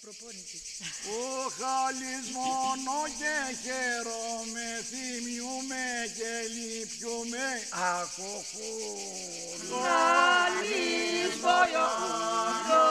προπόνηση. Ο χάλης μόνο και χαίρομαι, θυμιούμε και λυπιούμε. Αχοχο. Χάλης βοηθό.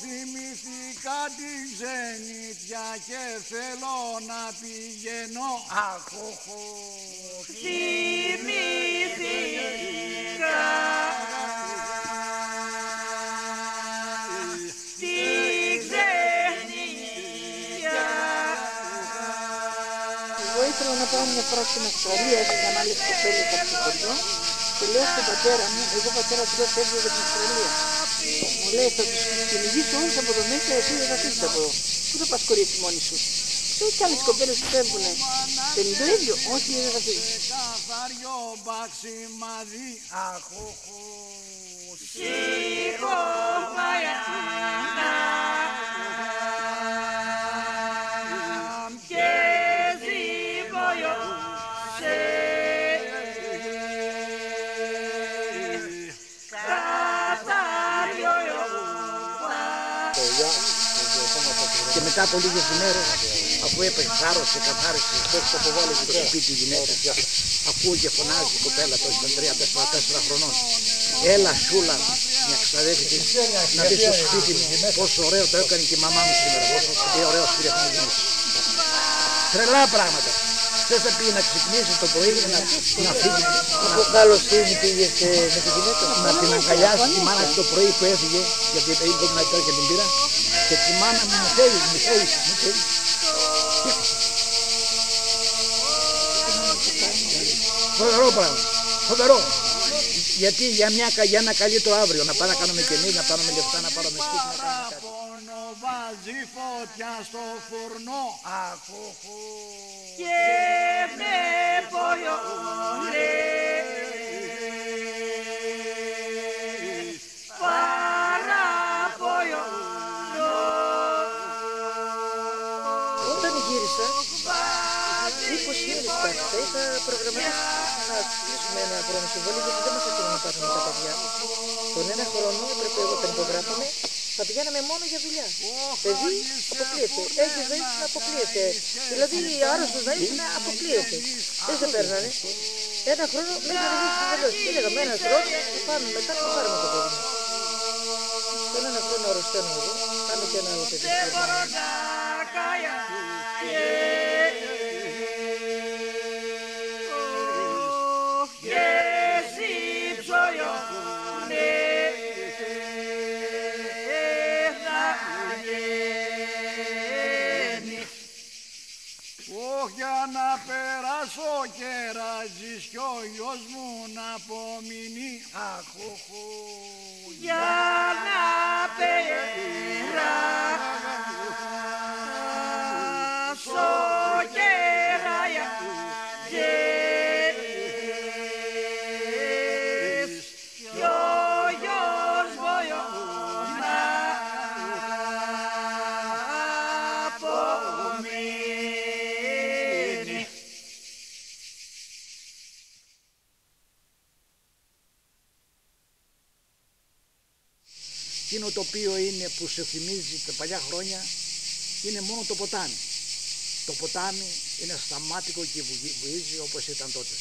Θυμήθηκα την ξενιτιά και θέλω να πηγαίνω. Αχοχο. Θυμήθηκα την ξενιτιά. Εγώ ήθελα να πάω μια φορά στην Αυστραλία, έγιναν άλλες κοπέλες από το χωριό και λέω στον πατέρα μου, εγώ πατέρα του λέω φεύγω για την Αυστραλία. Μου λέει θα τους κυνηγήσω όλους από εδώ μέσα, εσύ δεν θα φύγεις από εδώ. Πού θα πας κορίτσι μόνη σου? Ξέρω κι άλλες κοπέλες που φεύγουνε. Θέλει το ίδιο, όχι δεν θα φύγεις. Καθαριό μπαξιμάδι, αχοχο. Σηκωμαϊάνα και ζυμποϊώσε. Και μετά από λίγες ημέρες, αφού έπαιξε, χάρωσε, καθάρισε, πέφτει από βόλες στο σπίτι η γυναίκα, ακούω και φωνάζει η κοπέλα τώρα ήταν 3-4 χρονών. Έλα σούλα, μια ξαδέρφη της, να μπει στο σπίτι μου, πόσο ωραίο το έκανε και η μαμά μου σήμερα, πόσο ωραίο σπίτι έχουμε γίνει. Τρελά πράγματα. Θες να πήγε να ξυπνήσει το πρωί και να φύγει. Από καλοσύνη πήγες με τη γυναίκα σου? Να την αγκαλιάσει τη μάνα το πρωί που έφυγε, γιατί είπε να κάνει και την πήρα. Και τη μάνα μου μου θέλει. Φοβερό πράγμα, φοβερό. Γιατί για ένα καλύτερο αύριο, να πάμε να κάνουμε και εμείς, να πάρουμε λεφτά, να πάρουμε σπίτι, να κάνουμε κάτι. Βάζει φωτιά στο φουρνό, αχοχο. Και με πολλιόλες παραπολιώνω. Όταν γύρισα, 20 μέρες πάθησα, είχα προγραμματίσει να κλείσουμε ένα προμηθοβόλιο γιατί δεν μας αφήνουν να πάθουμε τα παιδιά. Τον ένα χρόνο έπρεπε όταν υπογράφαμε θα πηγαίναμε μόνο για δουλειά. Παιδί αποκλείεται, έχει ζωή να αποκλείεται. Δηλαδή άρρωστος να είσαι να αποκλείεται. Δεν σε παίρνανε. Ένα χρόνο μέχρι να βγεις τελείως. Και λέγαμε ένας χρόνος θα πάμε μετά θα πάρουμε το παιδί. Τον ένα χρόνο αρρωσταίνω εγώ, πάμε και ένα άλλο παιδί. Για να περάσω κεράζεις κι ο γιος μου να απομείνει, αχοχο. Για να περάσω κεράζεις κι ο γιος βοηθό να απομείνει. Εκείνο το οποίο είναι που σε θυμίζει τα παλιά χρόνια είναι μόνο το ποτάμι. Το ποτάμι είναι σταμάτικο και βουίζει όπως ήταν τότε.